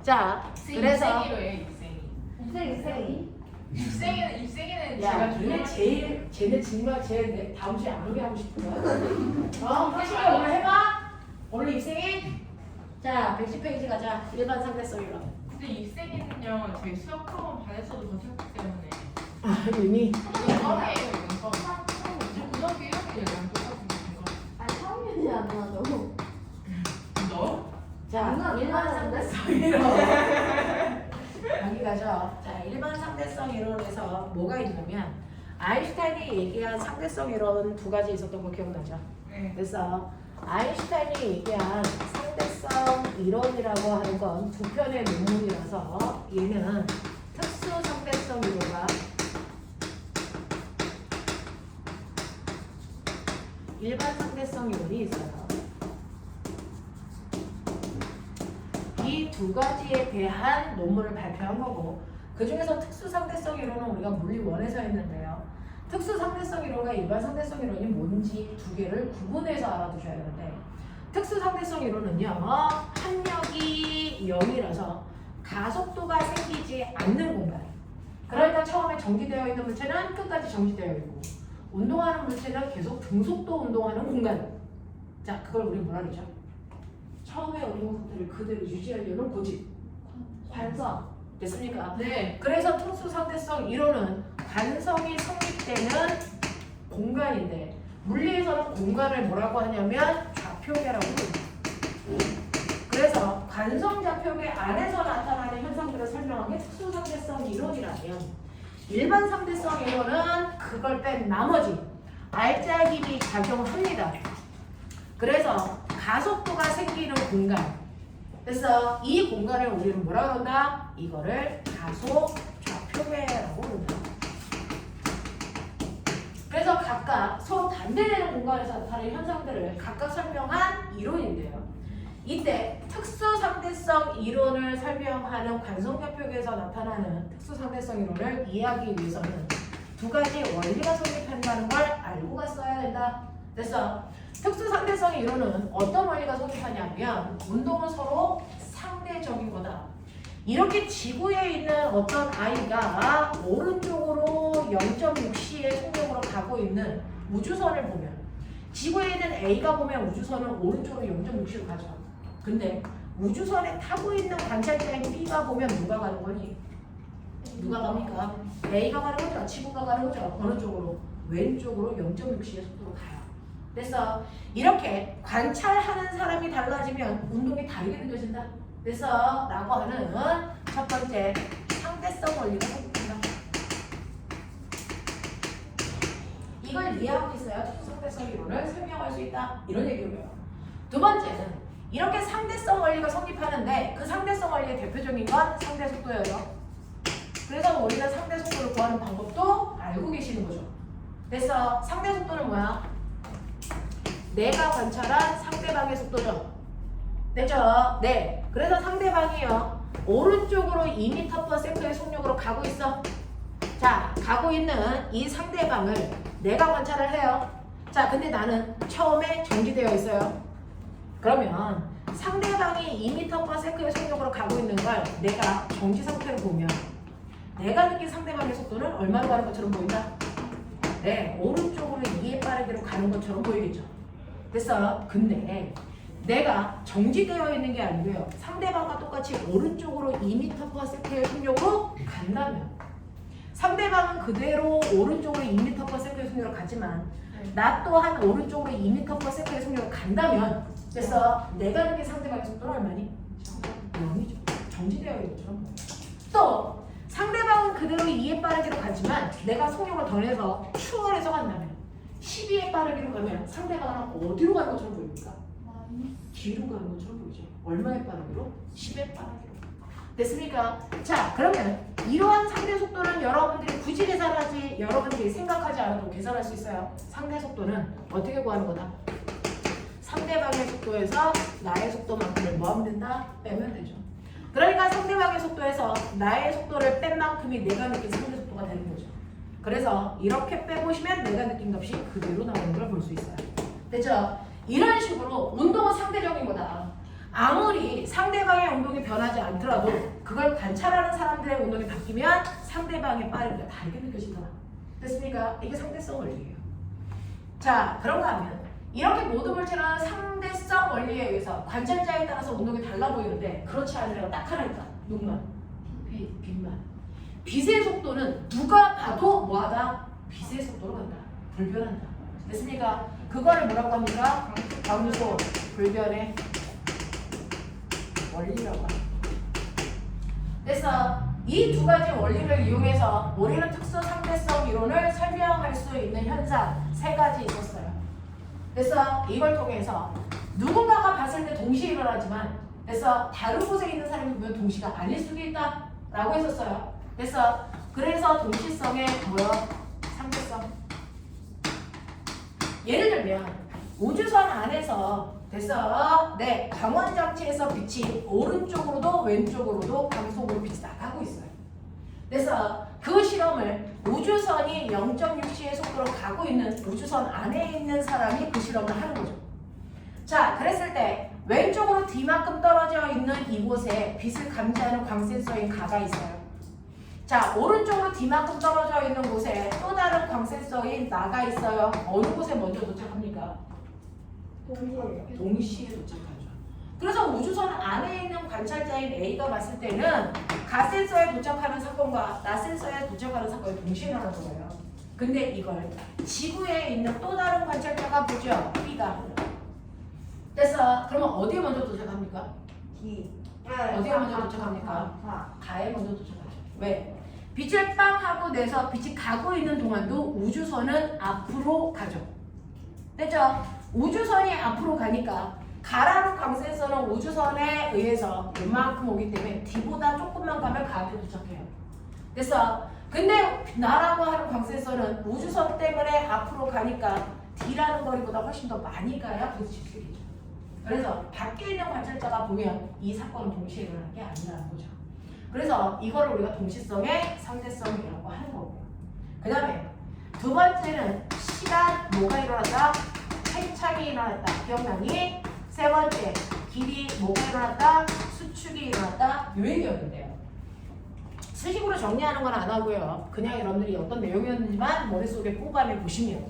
자, 그래서 입생이로 해, 입생이. 입생이. 입생이는 야, 제가 니네 쟤네 정말 쟤 다음 주에 안 오게 하고 싶은 거야? 하시면 오늘 해봐. 오늘 입생이. 자, 110페이지 가자. 일반 상대성 이론. 근데 입생이는요, 저희 수학 학원 반에서도 거쳤기 때문에 이미 이거 처음이에요, 이건 처음. 이제 고등학교 1학년이랑 똑같은 거. 아니 성윤이 안 나도. 너? 자, 일반 상대성 이론. 여기 가죠. 자, 일반 상대성 이론에서 뭐가 있냐면 아인슈타인이 얘기한 상대성 이론 두 가지 있었던 거 기억나죠? 네. 그래서 아인슈타인이 얘기한 상대성 이론이라고 하는 건 두 편의 논문이라서 얘는 특수 상대성 이론과 일반 상대성 이론이 있어요. 이 두 가지에 대한 논문을 발표한 거고, 그 중에서 특수 상대성 이론은 우리가 물리 1에서 했는데요. 특수 상대성 이론과 일반 상대성 이론이 뭔지 두 개를 구분해서 알아두셔야 되는데, 특수 상대성 이론은요, 합력이 0이라서 가속도가 생기지 않는 공간. 그러니까 처음에 정지되어 있는 물체는 끝까지 정지되어 있고, 운동하는 물체는 계속 등속도 운동하는 공간. 자, 그걸 우리 뭐라 그러죠? 처음에 운동 상태를 그대로 유지하려는 고집, 관성. 됐습니까? 네. 그래서 특수 상대성 이론은 관성이 성립되는 공간인데, 물리에서는 공간을 뭐라고 하냐면 좌표계라고 합니다. 그래서 관성 좌표계 안에서 나타나는 현상들을 설명한 게 특수 상대성 이론이라면, 일반 상대성 이론은 그걸 뺀 나머지 알짜기비 작용합니다. 그래서 가속도가 생기는 공간. 그래서 이 공간을 우리는 뭐라 그런다? 이거를 가속 좌표계라고 그런다. 그래서 각각 서로 반대되는 공간에서 나타나는 현상들을 각각 설명한 이론인데요. 이때 특수 상대성 이론을 설명하는 관성좌표계에서 나타나는 특수 상대성 이론을 이해하기 위해서는 두 가지 원리가 성립한다는 걸 알고 갔어야 된다. 그래서 특수 상대성 이론은 어떤 원리가 성립하냐면, 운동은 서로 상대적인 거다. 이렇게 지구에 있는 어떤 아이가 오른쪽으로 0.6c의 속력으로 가고 있는 우주선을 보면, 지구에 있는 A가 보면 우주선은 오른쪽으로 0.6c로 가죠. 근데 우주선에 타고 있는 관찰자인 B가 보면 누가 가는 거니? 누가 갑니까? A가 가는 거죠. 지구가 가는 거죠. 어느 쪽으로? 왼쪽으로 0.6c의 속도로 가요. 그래서 이렇게 관찰하는 사람이 달라지면 운동이 다르게 느껴진다. 그래서 라고 하는 첫 번째 상대성 원리가 성립된다. 이걸 이해하고 있어야 특수 상대성 이론을 설명할 수 있다. 이런 얘기고요. 두 번째는 이렇게 상대성 원리가 성립하는데, 그 상대성 원리의 대표적인 건 상대 속도예요. 그래서 우리가 상대 속도를 구하는 방법도 알고 계시는 거죠. 그래서 상대 속도는 뭐야? 내가 관찰한 상대방의 속도죠. 됐죠? 네. 그래서 상대방이요, 오른쪽으로 2m/s의 속력으로 가고 있어. 자, 가고 있는 이 상대방을 내가 관찰을 해요. 자, 근데 나는 처음에 정지되어 있어요. 그러면 상대방이 2m/s의 속력으로 가고 있는 걸 내가 정지 상태로 보면, 내가 느낀 상대방의 속도는 얼마로 가는 것처럼 보인다? 네, 오른쪽으로 2의 빠르기로 가는 것처럼 보이겠죠. 그래서 근데 내가 정지되어 있는 게 아니고요, 상대방과 똑같이 오른쪽으로 2m/s의 속력으로 간다면, 상대방은 그대로 오른쪽으로 2m/s의 속력으로 가지만 나 또한 오른쪽으로 2m/s의 속력으로 간다면, 그래서 내가 느낀 상대방의 속도는 얼마니? 0이죠. 정지되어 있는 것처럼 보여요. 또 상대방은 그대로 2의 빠르기로 가지만 내가 속력을 더 내서 추월해서 간다면, 12의 빠르기로 가면 상대방은 어디로 가는 것처럼 보입니까? 뒤로 가는 것처럼 보이죠. 얼마의 빠르기로? 10의 빠르기로. 됐습니까? 자, 그러면 이러한 상대 속도는 여러분들이 굳이 계산하지, 여러분들이 생각하지 않아도 계산할 수 있어요. 상대 속도는 어떻게 구하는 거다? 상대방의 속도에서 나의 속도만큼을 뭐 하면 된다? 빼면 되죠. 그러니까 상대방의 속도에서 나의 속도를 뺀 만큼이 내가 느낀 상대 속도가 되는 거죠. 그래서 이렇게 빼보시면 내가 느낀 값이 그대로 나오는 걸 볼 수 있어요. 됐죠? 이런 식으로 운동은 상대적인 거다. 아무리 상대방의 운동이 변하지 않더라도 그걸 관찰하는 사람들의 운동이 바뀌면 상대방의 빠르기가 다르게 느껴지더라. 됐습니까? 이게 상대성 원리예요. 자, 그런가 하면 이렇게 모든 물체는 상대성 원리에 의해서 관찰자에 따라서 운동이 달라 보이는데 그렇지 않으려고 딱 하나 있다. 누구만? 빛만. 빛의 속도는 누가 봐도 뭐하다? 빛의 속도로 간다. 불변한다. 됐습니까? 그거를 뭐라고 합니까? 광소 불변의 원리라고 합니다. 그래서 이 두 가지 원리를 이용해서 우리는 특수 상대성 이론을 설명할 수 있는 현상 세 가지 있었어요. 그래서 이걸 통해서 누군가가 봤을 때 동시에 일어나지만 그래서 다른 곳에 있는 사람이 보면 동시가 아닐 수도 있다 라고 했었어요. 그래서 동시성의 뭐야? 상대성. 예를 들면 우주선 안에서 네, 광원장치에서 빛이 오른쪽으로도 왼쪽으로도 광속으로 빛이 나가고 있어요. 그래서 그 실험을 우주선이 0.6c의 속도로 가고 있는 우주선 안에 있는 사람이 그 실험을 하는 거죠. 자, 그랬을 때 왼쪽으로 D만큼 떨어져 있는 이곳에 빛을 감지하는 광센서인 가가 있어요. 자, 오른쪽으로 D만큼 떨어져 있는 곳에 또 다른 광센서인 나가 있어요. 어느 곳에 먼저 도착합니까? 동시에 도착하죠. 그래서 우주선 안에 있는 관찰자인 A가 봤을 때는 가 센서에 도착하는 사건과 나 센서에 도착하는 사건이 동시에 일어나는 거예요. 근데 이걸 지구에 있는 또 다른 관찰자가 보죠. B가. 그래서 그러면 어디에 먼저 도착합니까? 어디에 먼저 도착합니까? 가에 먼저 도착하죠. 왜? 빛을 빵 하고 내서 빛이 가고 있는 동안도 우주선은 앞으로 가죠. 됐죠? 우주선이 앞으로 가니까 가라는 광센서는 우주선에 의해서 웬만큼 오기 때문에 D보다 조금만 가면 가한테 도착해요. 그래서 근데 나라고 하는 광센서는 우주선 때문에 앞으로 가니까 D라는 거리보다 훨씬 더 많이 가야 부딪히겠죠. 그래서 밖에 있는 관찰자가 보면 이 사건은 동시에 일어나는 게 아니라는 거죠. 그래서 이거를 우리가 동시성의 상대성이라고 하는 거고요. 그 다음에 두 번째는 시간 뭐가 일어났다? 팽창이 일어났다. 기억나니? 세 번째 길이 뭐가 일어났다? 수축이 일어났다. 이 얘기였는데요. 수식으로 정리하는 건 안 하고요. 그냥 여러분들이 어떤 내용이었는지만 머릿속에 뽑아내 보시면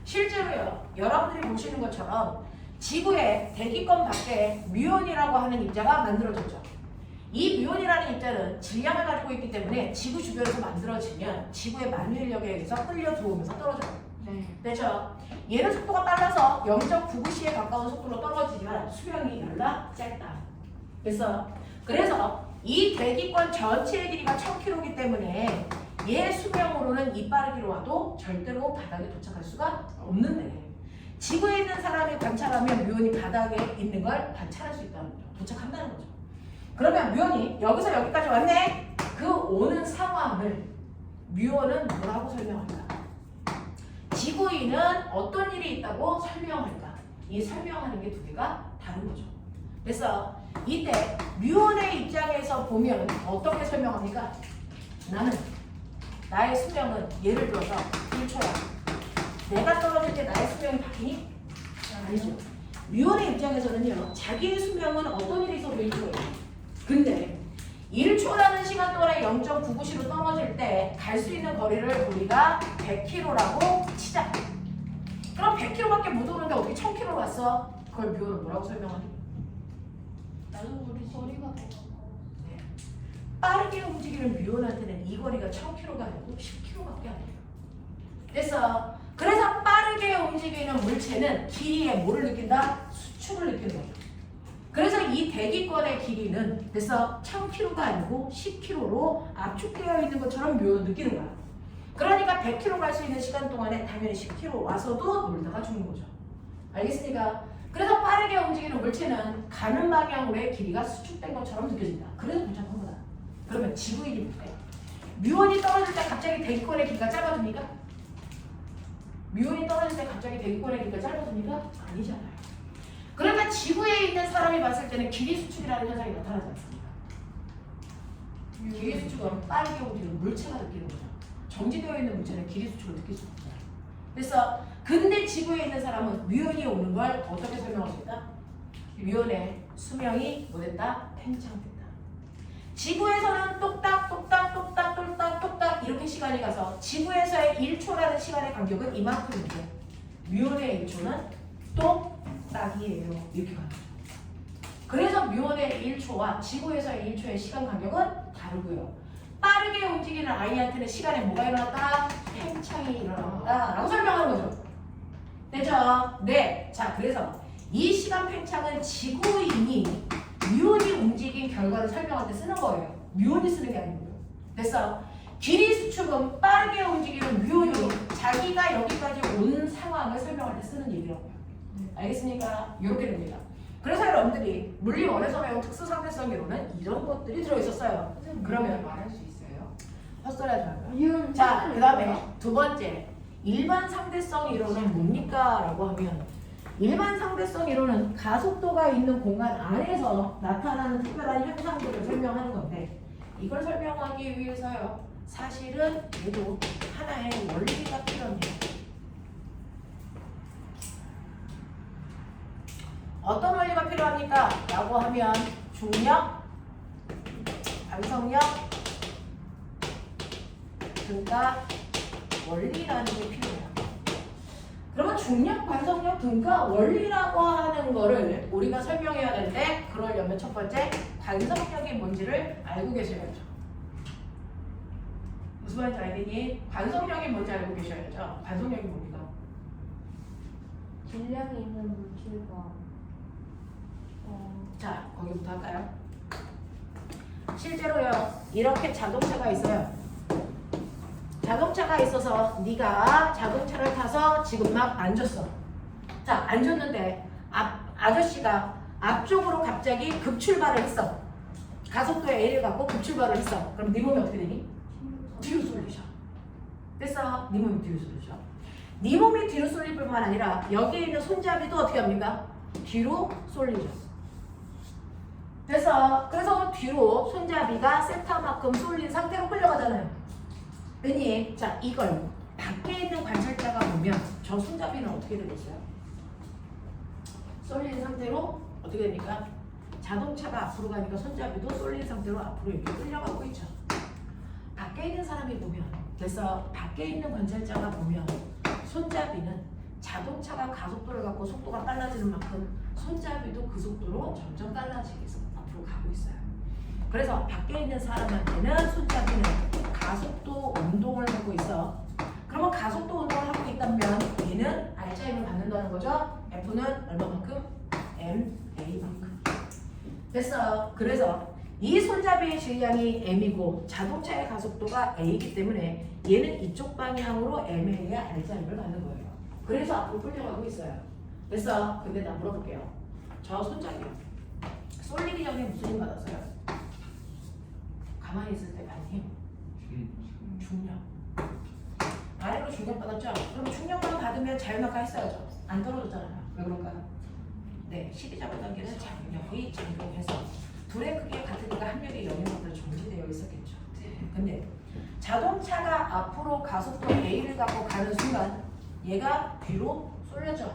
실제로요. 여러분들이 보시는 것처럼 지구의 대기권 밖에 뮤온이라고 하는 입자가 만들어졌죠. 이 뮤온이라는 입자는 질량을 가지고 있기 때문에 지구 주변에서 만들어지면 지구의 만일력에 의해서 끌려 들어오면서 떨어져요. 그렇죠? 얘는 속도가 빨라서 0.99c에 가까운 속도로 떨어지지만 수명이 열나 짧다. 그래서 이 대기권 전체의 길이가 1000km이기 때문에 얘 수명으로는 이 빠르기로 와도 절대로 바닥에 도착할 수가 없는데 지구에 있는 사람이 관찰하면 뮤온이 바닥에 있는 걸 관찰할 수 있다는 거죠. 도착한다는 거죠. 그러면 뮤온이 여기서 여기까지 왔네? 그 오는 상황을 뮤온은 뭐라고 설명할까? 지구인은 어떤 일이 있다고 설명할까? 이 설명하는 게 두 개가 다른 거죠. 그래서 이때 뮤온의 입장에서 보면 어떻게 설명합니까? 나의 수명은 예를 들어서 1초야. 내가 떨어질 때 나의 수명이 바뀌니? 아니죠. 뮤온의 입장에서는요. 자기의 수명은 어떤 일이 있어도 1초예요. 근데 1초라는 시간 동안에 0.99c로 떨어질 때 갈 수 있는 거리를 우리가 100km라고 치자. 그럼 100km밖에 못 오는데 어떻게 1000km 갔어? 그걸 뮤온은 뭐라고 설명하니? 나도 거리가 네. 빠르게 움직이는 뮤온한테는 이 거리가 1000km가 아니고 10km밖에 안 돼요. 그래서 빠르게 움직이는 물체는 길이에 뭐를 느낀다? 수축을 느끼는 거예요. 그래서 이 대기권의 길이는 그래서 1000km가 아니고 10km로 압축되어 있는 것처럼 묘는 느끼는 거야. 그러니까 100km 갈 수 있는 시간 동안에 당연히 10km 와서도 놀다가 죽는 거죠. 알겠습니까? 그래서 빠르게 움직이는 물체는 가는 방향으로의 길이가 수축된 것처럼 느껴진다. 그래서 도착한 거다. 그러면 지구인이 볼까요? 뮤온이 떨어질 때 갑자기 대기권의 길이가 짧아집니까? 뮤온이 떨어질 때 갑자기 대기권의 길이가 짧아집니까? 아니잖아요. 그러니까 지구에 있는 사람이 봤을 때는 길이 수축이라는 현상이 나타나지 않습니까? 길이 수축은 빠르게 움직이는 물체가 느끼는 거죠. 정지되어 있는 물체는 길이 수축을 느낄 수 없어요. 그래서 근데 지구에 있는 사람은 뮤온이 오는 걸 어떻게 설명할 수 있다? 뮤온의 수명이 뭐됐다? 팽창됐다. 지구에서는 똑딱 이렇게 시간이 가서 지구에서의 1초라는 시간의 간격은 이만큼인데 뮤온의 1초는 똑딱이에요. 이렇게 가는 거죠. 그래서 뮤온의 1초와 지구에서의 1초의 시간 간격은 다르고요. 빠르게 움직이는 아이한테는 시간에 뭐가 일어났다? 팽창이 일어난다 라고 설명하는 거죠. 됐죠? 네. 자, 그래서 이 시간 팽창은 지구인이 뮤온이 움직인 결과를 설명할 때 쓰는 거예요. 뮤온이 쓰는 게 아니고요. 됐어? 길이 수축은 빠르게 움직이는 뮤온이 자기가 여기까지 온 상황을 설명할 때 쓰는 얘기라고요. 알겠습니까? 이렇게 됩니다. 그래서 여러분들이 물리 원에서 배운 특수상대성 이론은 이런 것들이 들어있었어요. 그러면 말할 수 있어요? 헛소리 하지 말고요. 자, 그 다음에 두 번째, 일반 상대성 이론은 뭡니까? 라고 하면 일반 상대성 이론은 가속도가 있는 공간 안에서 나타나는 특별한 현상들을 설명하는 건데 이걸 설명하기 위해서요. 사실은 얘도 하나의 원리가 필요합니다. 어떤 원리가 필요합니까? 라고 하면 중력, 반성력, 등가 원리라는 게 필요해요. 그러면 중력, 반성력, 등가 원리라고 하는 거를 우리가 설명해야 되는데 그러려면 첫 번째 관성력이 뭔지를 알고 계셔야죠. 무슨 말인지 알겠니? 관성력이 뭔지 알고 계셔야죠. 관성력이 뭡니까? 질량이 있는 물질과 자, 거기부터 할까요? 실제로요, 이렇게 자동차가 있어요. 자동차가 있어서 네가 자동차를 타서 지금 막 앉았어. 자, 앉았는데 아저씨가 앞쪽으로 갑자기 급출발을 했어. 가속도의 A를 갖고 급출발을 했어. 그럼 네 몸이 어떻게 되니? 뒤로 쏠리죠. 됐어? 네 몸이 뒤로 쏠리죠. 네 몸이 뒤로 쏠릴 뿐만 아니라 여기에 있는 손잡이도 어떻게 합니까? 뒤로 쏠리죠. 그래서 뒤로 손잡이가 센터만큼 쏠린 상태로 끌려가잖아요. 그니 자, 이걸 밖에 있는 관찰자가 보면 저 손잡이는 어떻게 되겠어요? 쏠린 상태로 어떻게 됩니까? 자동차가 앞으로 가니까 손잡이도 쏠린 상태로 앞으로 이렇게 끌려가고 있죠. 밖에 있는 사람이 보면, 그래서 밖에 있는 관찰자가 보면 손잡이는 자동차가 가속도를 갖고 속도가 빨라지는 만큼 손잡이도 그 속도로 점점 빨라지겠어. 앞으로 가고 있어요. 그래서 밖에 있는 사람한테는 손잡이는 가속도 운동을 하고 있어. 그러면 가속도 운동을 하고 있다면 얘는 R자임을 받는다는 거죠. F는 얼마만큼? MA만큼. 됐어. 그래서 이 손잡이의 질량이 M이고 자동차의 가속도가 A이기 때문에 얘는 이쪽 방향으로 MA의 R자임을 받는 거예요. 그래서 앞으로 끌려가고 있어요. 됐어. 근데 나 물어볼게요. 저 손잡이 쏠리기 전에 무슨 힘 받았어요? 가만히 있을 때 받는 힘. 중력. 아래로 중력 받았죠? 그럼 중력만 받으면 자유낙하 했어야죠. 안 떨어졌잖아요. 왜 그럴까요? 네, 시비 잡아당기는 장력이 작용해서 둘의 크기가 같으니까 합력의 영향력으로 정지되어 있었겠죠. 근데 자동차가 앞으로 가속도 A를 갖고 가는 순간 얘가 뒤로 쏠려져.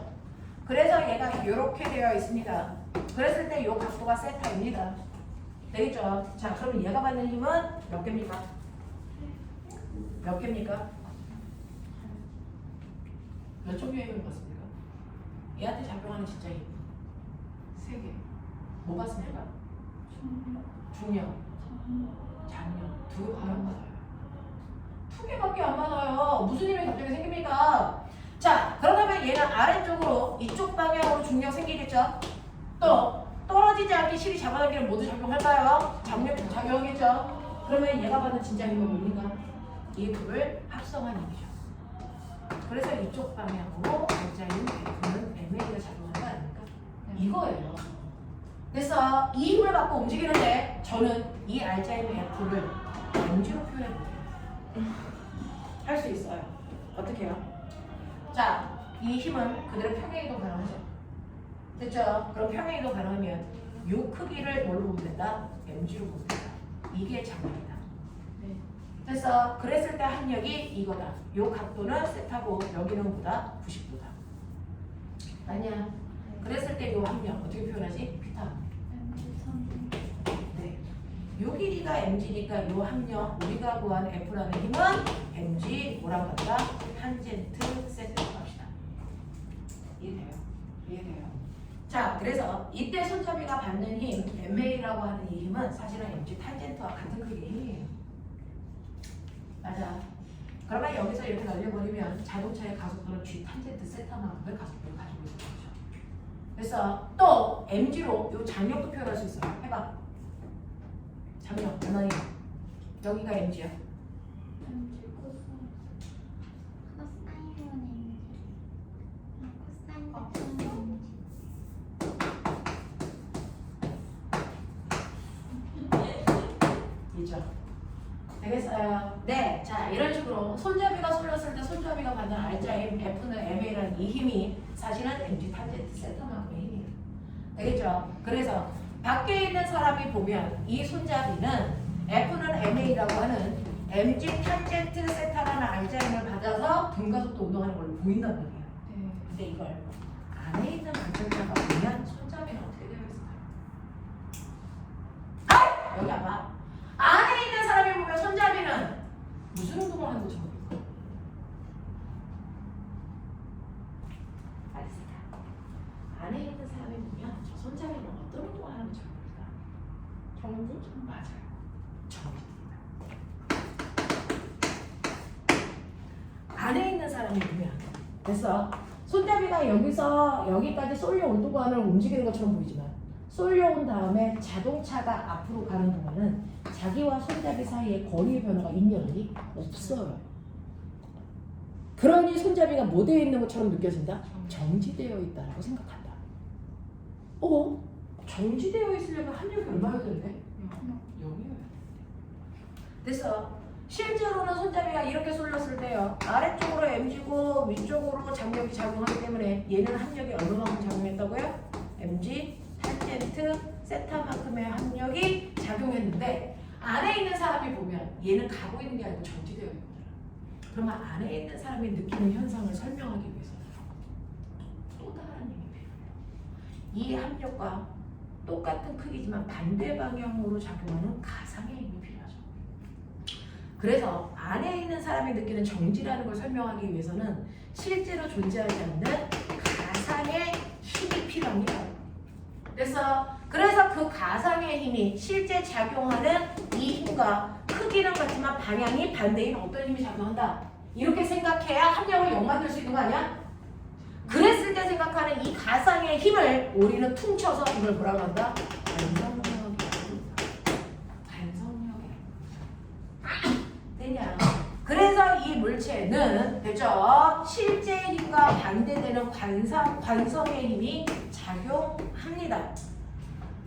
그래서 얘가 이렇게 되어 있습니다. 그랬을 때 이 각도가 세타입니다. 되겠죠? 자, 그럼 얘가 받는 힘은 몇 개입니까? 몇 개입니까? 몇 종류의 힘을 받습니까? 얘한테 작용하는 진짜 힘. 3개. 뭐 받습니까? 중력, 장력. 2개밖에 안 받아요. 2개밖에 안 받아요. 무슨 힘이 갑자기 생깁니까? 자, 그러다면 얘는 아래쪽으로 이쪽 방향으로 중력 생기겠죠? 또 떨어지지 않게 실이 잡아당기는 모두 작용할까요? 장력도 작용하겠죠? 그러면 얘가 받는 진짜 힘은 뭡니까? 이 둘을 합성한 힘이죠. 그래서 이쪽 방향으로 R자임 F는 MA가 작용하는 거 아닙니까? 이거예요. 그래서 이 힘을 갖고 움직이는데 저는 이 R자임 F를 Mg로 표현해볼게요. 할 수 있어요. 어떻게 해요? 자, 이 힘은 그대로 평행이동 가능하죠. 됐죠? 그럼 평행이동 가능하면 이 크기를 뭘로 보면 된다? Mg로 보면 된다. 이게 장력이다. 네. 됐어? 그랬을 때 합력이 이거다. 이 각도는 세타고 여기는 보다 90도다. 아니야. 그랬을 때 이 합력 어떻게 표현하지? 피타. 요 길이가 mg니까 요 합력 우리가 구한 F라는 힘은 mg 뭐라고 할까? 탄젠트 세트라고 합시다. 이해돼요? 이해돼요? 자, 그래서 이때 손잡이가 받는 힘 MA라고 하는 이 힘은 사실은 mg 탄젠트와 같은 크기의 힘이에요. 맞아. 그러면 여기서 이렇게 날려버리면 자동차의 가속도는 g 탄젠트 세타만큼의 가속도를 가지고 있는 거죠. 그래서 또 mg로 요 장력도 표현할 수 있어요. 해봐. 장력 얼마니? 여기가 mg야. MG 코사인 코사인 이죠. 되겠어요? 네. 자, 이런 식으로 손잡이가 쏠렸을 때 손잡이가 받는 R자인 F는 MA라는 이 힘이 사실은 mg 탄젠트 세타만큼의 힘이에요. 되겠죠? 그래서 밖에 있는 사람이 보면 이 손잡이는 F는 MA라고 하는 mg 탄젠트 세타라는 R자인을 받아서 등가속도 운동하는 걸로 보인단 말이에요. 네. 근데 이걸 안에 있는 관찰자가 보면 손잡이는 어떻게 되어 있을까요? 아! 여기 아마 안에 있는 사람이 보면 손잡이는 무슨 운동을 하는 것처럼 보일까요? 알겠습니다. 안에 있는 사람이 보면 저 손잡이는 어떤 운동을 하는 것처럼 보일까요? 정지? 맞아요. 정지입니다. 안에 있는 사람이 보면 그래서 손잡이가 여기서 여기까지 쏠려온 동안을 움직이는 것처럼 보이지만 쏠려온 다음에 자동차가 앞으로 가는 동안은 자기와 손잡이 사이에 거리의 변화가 있냐니 없어요. 그러니 손잡이가 뭐 되어 있는 것처럼 느껴진다? 정지되어 있다라고 생각한다. 정지되어 있으려면 합력이 얼마여야 되는데? 0이어야 돼. 그래서 실제로는 손잡이가 이렇게 쏠렸을 때요. 아래쪽으로 mg고 위쪽으로 장력이 작용하기 때문에 얘는 합력이 얼마만큼 작용했다고요? mg 탄젠트 세타만큼의 합력이 작용했는데 안에 있는 사람이 보면 얘는 가고 있는 게 아니고 정지되어 있는 거잖아. 그러면 안에 있는 사람이 느끼는 현상을 설명하기 위해서는 또 다른 힘이 필요해요. 이 합력과 똑같은 크기지만 반대 방향으로 작용하는 가상의 힘이 필요하죠. 그래서 안에 있는 사람이 느끼는 정지라는 걸 설명하기 위해서는 실제로 존재하지 않는 가상의 힘이 필요합니다. 그래서 그 가상의 힘이 실제 작용하는 이 힘과 크기는 같지만 방향이 반대인 어떤 힘이 작용한다. 이렇게 생각해야 합력을 0 만들 수 있는 거 아니야? 그랬을 때 생각하는 이 가상의 힘을 우리는 퉁쳐서 이걸 뭐라고 한다? 관성력이라고 관성력이라고 되냐? 그래서 이 물체는 됐죠? 실제 힘과 반대되는 관성의 힘이 작용합니다.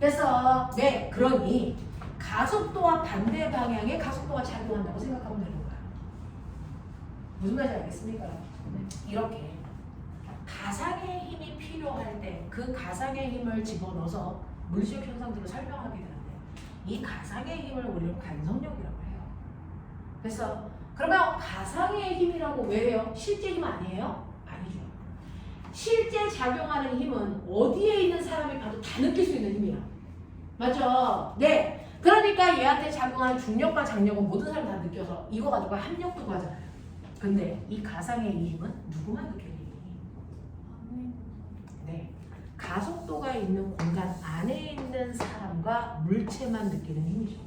그래서 그러니 가속도와 반대 방향의 가속도가 작용한다고 생각하면 되는 거야. 무슨 말인지 알겠습니까? 이렇게 가상의 힘이 필요할 때 그 가상의 힘을 집어넣어서 물리적 현상들을 설명하게 되는데 이 가상의 힘을 우리는 관성력이라고 해요. 그래서 그러면 가상의 힘이라고 왜 해요? 실제 힘 아니에요? 아니죠. 실제 작용하는 힘은 어디에 있는 사람이 봐도 다 느낄 수 있는 힘이야. 맞죠? 네. 그러니까 얘한테 작용하는 중력과 장력은 모든 사람이 다 느껴서 이거 가지고 합력도 하잖아요. 근데 이 가상의 이 힘은 누구만 느끼는 힘이? 네. 가속도가 있는 공간 안에 있는 사람과 물체만 느끼는 힘이죠.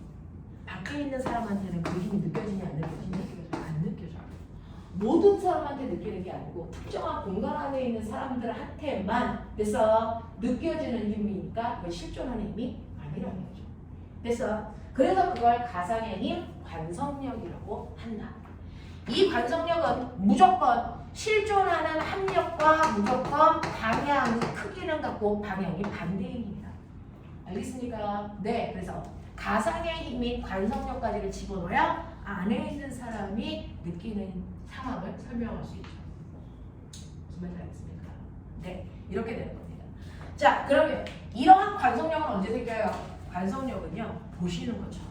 밖에 있는 사람한테는 그 힘이 느껴지냐 안 느껴지냐? 안 느껴져요. 모든 사람한테 느끼는 게 아니고 특정한 공간 안에 있는 사람들한테만 그래서 느껴지는 힘이니까 그 실존하는 힘이 아니라는 거죠. 그래서 그걸 가상의 힘, 관성력이라고 한다. 이 관성력은 무조건 실존하는 합력과 무조건 방향, 크기는 같고 방향이 반대인 힘이다. 알겠습니까? 네, 그래서 가상의 힘인 관성력까지를 집어넣어야 안에 있는 사람이 느끼는 상황을 설명할 수 있죠. 무슨 말인지 알겠습니까? 네, 이렇게 되는 겁니다. 자, 그러면 이러한 관성력은 언제 생겨요? 관성력은요, 보시는 것처럼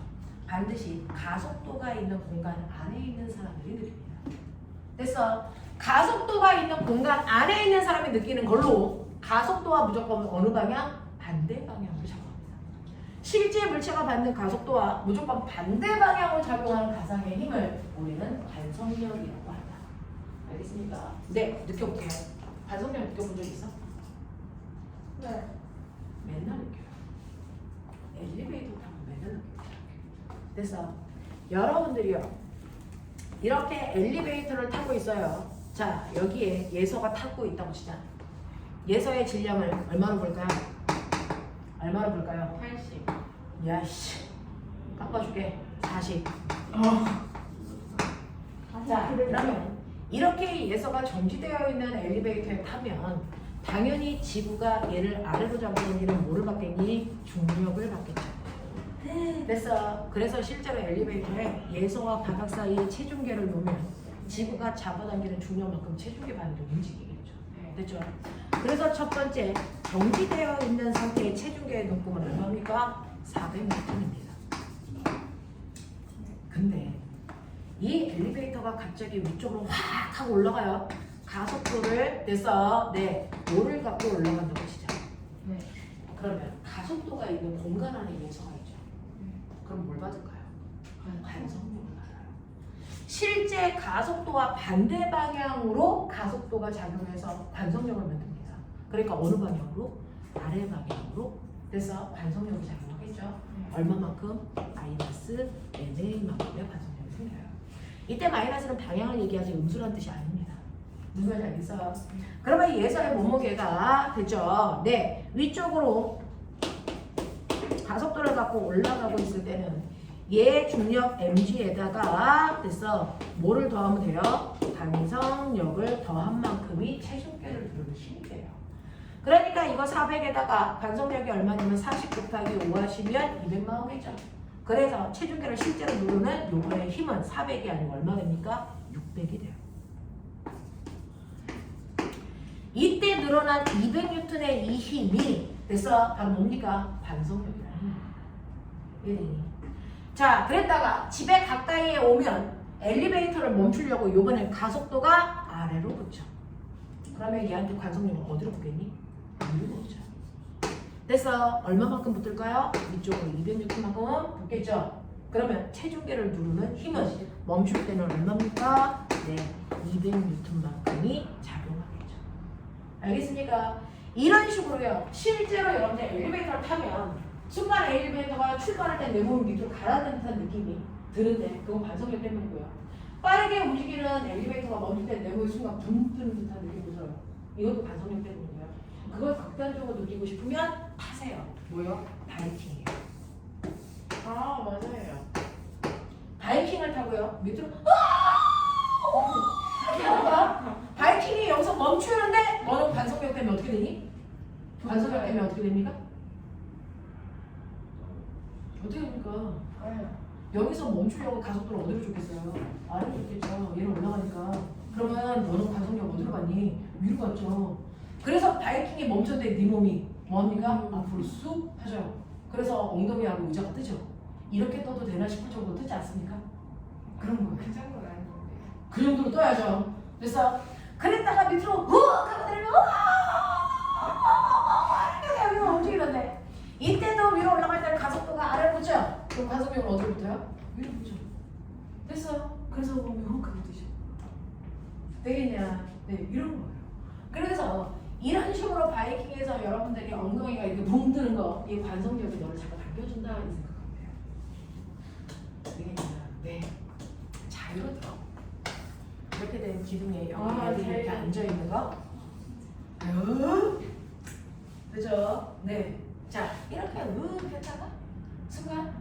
반드시 가속도가 있는 공간 안에 있는 사람들이 느낍니다. 그래서 가속도가 있는 공간 안에 있는 사람이 느끼는 걸로 가속도와 무조건 어느 방향? 반대 방향으로 작용합니다. 실제 물체가 받는 가속도와 무조건 반대 방향으로 작용하는 가상의 힘을 우리는 관성력이라고 한다. 알겠습니까? 네, 느껴볼게요. 관성력 느껴본 적 있어? 네. 맨날 느껴요. 엘리베이터 타면 맨날 느껴요. 그래서 여러분들이요, 이렇게 엘리베이터를 타고 있어요. 자, 여기에 예서가 타고 있다고 치자. 예서의 질량을 얼마로 볼까요? 얼마로 볼까요? 80. 야씨, 깎아줄게. 40. 자, 그러면 이렇게 예서가 정지되어 있는 엘리베이터에 타면 당연히 지구가 얘를 아래로 잡는 일은 뭐를 받겠니? 중력을 받겠죠. 됐어. 그래서 실제로 엘리베이터에 예서와 바닥 사이에 체중계를 놓으면 지구가 잡아당기는 중력만큼 체중계 반대로 움직이겠죠. 됐죠? 그래서 첫 번째, 정지되어 있는 상태의 체중계의 눈금은 얼마입니까? 400N입니다. 근데 이 엘리베이터가 갑자기 위쪽으로 확 하고 올라가요. 가속도를 내서 뭐를 갖고 올라간다고 치자. 네. 그러면 가속도가 있는 공간 안에 예서가 있죠. 그럼 뭘 받을까요? 관성력을 받아요. 실제 가속도와 반대 방향으로 가속도가 작용해서 관성력을 만듭니다. 그러니까 어느 방향으로? 아래 방향으로. 그래서 관성력이 작용하겠죠. 얼마만큼? 마이너스 NA만큼의 관성력이 생겨요. 이때 마이너스는 방향을 얘기하지 음수란 뜻이 아닙니다. 무슨 말인지 알겠어요? 그러면 이 예서의 몸무게가 됐죠? 네, 위쪽으로 가속도를 갖고 올라가고 있을 때는 얘 중력 mg에다가 됐어, 뭐를 더하면 돼요? 관성력을 더한 만큼이 체중계를 누르는 힘이 돼요. 그러니까 이거 400에다가 관성력이 얼마냐면 40 곱하기 5 하시면 200 나오겠죠. 그래서 체중계를 실제로 누르는 요거의 힘은 400이 아니고 얼마 됩니까? 600이 돼요. 이때 늘어난 200N의 이 힘이 됐어, 바로 뭡니까? 관성력이라는 힘이에요. 자, 그랬다가 집에 가까이에 오면 엘리베이터를 멈추려고 요번에 가속도가 아래로 붙죠. 그러면 얘한테 관성력은 어디로 붙겠니? 위로 붙죠. 그래서 얼마만큼 붙을까요? 이쪽으로 200N만큼 붙겠죠. 그러면 체중계를 누르는 힘은 멈출 때는 얼마입니까? 네, 200N만큼이 작용하겠죠. 알겠습니까? 이런 식으로요, 실제로 여러분들 엘리베이터를 타면 순간 엘리베이터가 출발할 때 내 몸이 밑으로 가라앉는 듯한 느낌이 드는데 그건 관성력 때문이고요. 빠르게 움직이는 엘리베이터가 멈출 때 내 몸이 순간 붕 뜨는 듯한 느낌이 들어요. 이것도 관성력 때문이고요. 그걸 극단적으로 느끼고 싶으면 타세요. 뭐요? 바이킹이에요. 아, 맞아요. 바이킹을 타고요, 밑으로 이렇게 하다가 바이킹이 여기서 멈추는데 너는 관성력 때문에 어떻게 되니? 관성력 때문에 어떻게 됩니까? 어떻게 됩니까? 여기서 멈추려고 가속도를 어디로 줬겠어요? 아래로 줬겠죠. 얘는 올라가니까. 그러면 너는 관성력 어디로 갔니? 위로 갔죠. 그래서 바이킹이 멈췄는데 네 몸이 뭐합니까? 앞으로 쑥 하죠. 그래서 엉덩이하고 의자가 뜨죠. 이렇게 떠도 되나 싶을 정도로 뜨지 않습니까? 그런 거예요. 그 정도는 아닌데. 그 정도로 떠야죠. 그래서 그랬다가 밑으로 우악 하고 내리면 우악 여기가 움직이는데 이때도 위로 올라갈 때는 가속도가 아래로 붙죠. 그럼 가속력은 어디로 붙어요? 위로 붙죠. 됐어요. 그래서 몸이 훅하게 뜨죠. 되겠냐? 네, 이런 거예요. 그래서 이런 식으로 바이킹에서 여러분들이 엉덩이가 이렇게 붕 뜨는 거, 이 관성력이 너를 자꾸 당겨준다 이 생각하면 돼요. 되겠냐? 네. 자, 이렇죠. 이렇게 된 기둥에 여기 이렇게 앉아 있는 거. 그죠? 네. 자, 이렇게 했다가 순간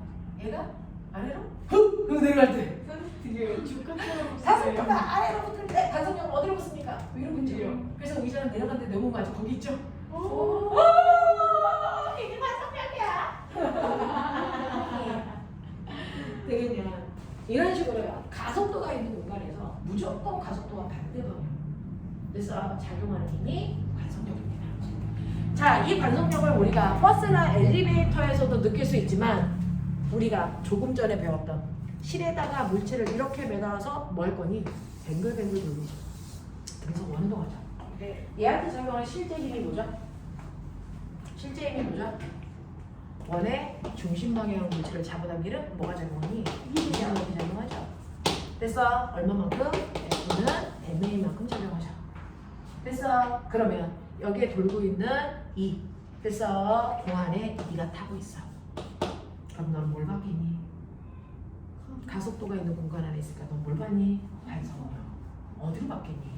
얘가 아래로 훅! 그리고 내려갈 때 되게 주가처럼 가속도가 아래로 붙을 때 관성력은 어디로 붙습니까? 위로 붙죠. 그래서 의자는 내려갔는데 내 몸은 아직 거기 있죠? 오! 이게 관성력이야! 되겠냐? 이런 식으로요. 가속도가 있는 공간에서 무조건 가속도와 반대 방향. 그래서 작용하는 힘이 관성력입니다. 자, 이 관성력을 우리가 버스나 엘리베이터에서도 느낄 수 있지만 우리가 조금 전에 배웠던 실에다가 물체를 이렇게 매달아서 뭐 할 거니? 뱅글뱅글 돌리죠. 그래서 원동하죠. 얘한테 작용하는 실제 힘이 뭐죠? 실제 힘이 뭐죠? 원의 중심 방향 물체를 잡아당기는 뭐가 작용하니? 이항력이 작용하죠. 됐어? 얼마만큼? F는 MA만큼 작용하죠. 됐어? 그러면 여기에 돌고 있는 E. 됐어? 공안에 네가 타고 있어. 그럼 너는 뭘 받겠니? 가속도가 있는 공간 안에 있으니까 넌 뭘 받니? 반성력. 어디로 받겠니?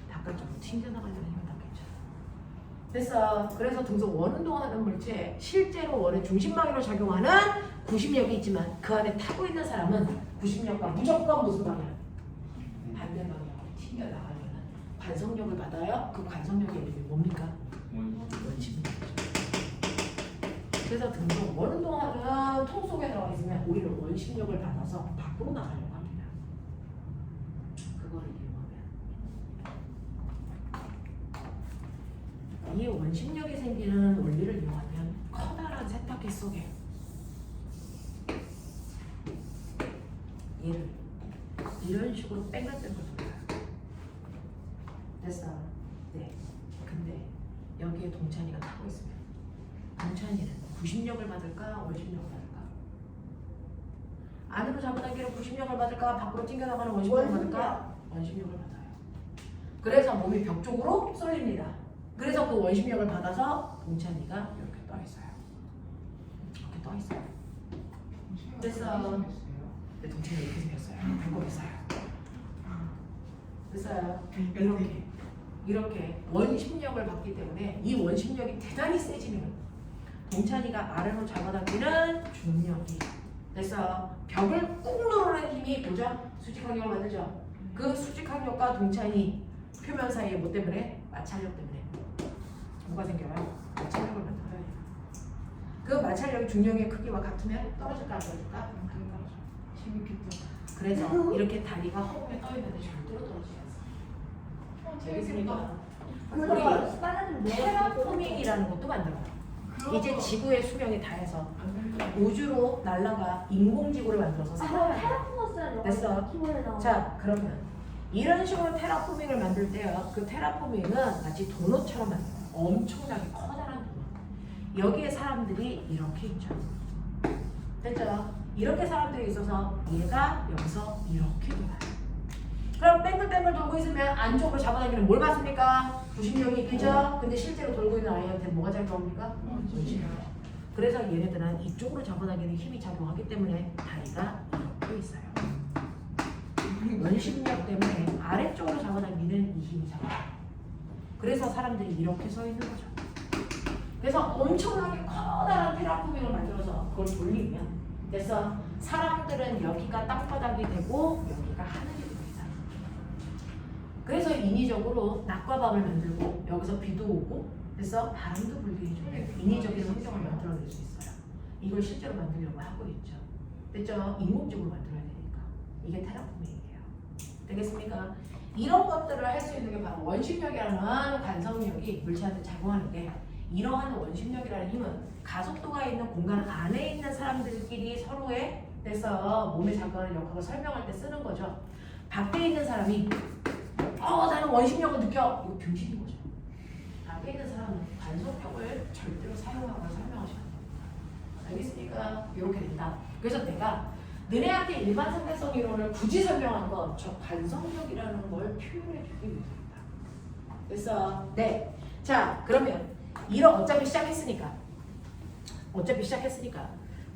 바깥쪽으로 튕겨나가려는 힘을 받겠죠. 됐어. 그래서 등속 원운동하는 물체, 실제로 원의 중심방향으로 작용하는 구심력이 있지만 그 안에 타고 있는 사람은 구심력과 무조건 무슨 방향? 반대 방향으로 튕겨나가려는 반성력을 받아요. 그 반성력의 이름이 뭡니까? 원심력이죠. 그래서 등속 원운동하는 통 속에 들어가 있으면 오히려 원심력을 받아서 밖으로 나가려고 합니다. 그거를 이용하면 이 원심력이 생기는 원리를 이용하면 커다란 세탁기 속에 얘를 이런 식으로 뺑글뺑글 돌려요. 됐어? 네. 근데 여기에 동찬이가 타고 있으면 동찬이는 구심력을 받을까? 원심력을 받을까? 안으로 잡아당기는 구심력을 받을까? 밖으로 튕겨나가는 원심력을 받을까? 원심력을 받아요. 그래서 몸이 벽 쪽으로 쏠립니다. 그래서 그 원심력을 받아서 동찬이가 이렇게 떠 있어요. 이렇게 떠 있어요. 됐어. 네, 동찬이 이렇게 생겼어요. 벽고 있어요. 됐어요. 이렇게 원심력을 받기 때문에 이 원심력이 대단히 세지면 동찬이가 아래로 잡아당기는 중력이 됐어. 벽을 꾹 누르는 힘이 뭐죠? 수직항력을 만들죠. 그 수직항력과 동찬이 표면 사이에 뭐 때문에? 마찰력 때문에 뭐가 생겨요? 마찰력을 만들어요. 그 마찰력이 중력의 크기와 같으면 떨어질까 안 떨어질까? 재밌겠다. 그래서 이렇게 다리가 허공에 떠 있는데 절대로 떨어지지 않습니다. 재밌으니까 그래서 빨라지면 테라포밍이라는 것도 만들어요. 이제 지구의 수명이 다해서 우주로 날아가 인공지구를 만들어서 살아가요. 테라포머스라는 됐어. 영화가 키보드에 나오는 자, 그러면 이런 식으로 테라포밍을 만들 때요. 그 테라포밍은 마치 도넛처럼 만들어요. 엄청나게 커다란 도넛. 여기에 사람들이 이렇게 있죠. 됐죠? 이렇게 사람들이 있어서 얘가 여기서 이렇게 돌아요. 그럼 뺑글뺑글 돌고 있으면 안쪽으로 잡아당기는 뭘 받습니까? 구심력이 있겠죠? 근데 실제로 돌고 있는 아이한테 뭐가 작용합니까? 원심력. 그래서 얘네들은 이쪽으로 잡아당기는 힘이 작용하기 때문에 다리가 이렇게 있어요. 원심력 때문에 아래쪽으로 잡아당기는 이 힘이 작용해요. 그래서 사람들이 이렇게 서 있는 거죠. 그래서 엄청나게 커다란 테라포밍을 만들어서 그걸 돌리면 그래서 사람들은 여기가 땅바닥이 되고 여기가 하늘이 됩니다. 그래서 인위적으로 낮과 밤을 만들고 여기서 비도 오고 그래서 바람도 불게 해주고 인위적인 환경을 만들어낼 수 있어요. 이걸 실제로 만들려고 하고 있죠. 됐죠? 인공적으로 만들어야 되니까. 이게 테라포밍이에요. 되겠습니까? 이런 것들을 할 수 있는 게 바로 원심력이라는 관성력이 물체한테 작용하는 게 이러한 원심력이라는 힘은 가속도가 있는 공간 안에 있는 사람들끼리 서로의 그래서 몸에 작용하는 역학을 설명할 때 쓰는 거죠. 밖에 있는 사람이 나는 원심력을 느껴. 이거 병신인 거죠. 밖에 있는 사람은 관성력을 절대로 사용하거나 설명하지 않습니다. 알겠습니까? 이렇게 된다. 그래서 내가 너네한테 일반 상대성 이론을 굳이 설명한 건 저 관성력이라는 걸 표현해 주기 위해서입니다. 됐어? 네. 자, 그러면 이런 어차피 시작했으니까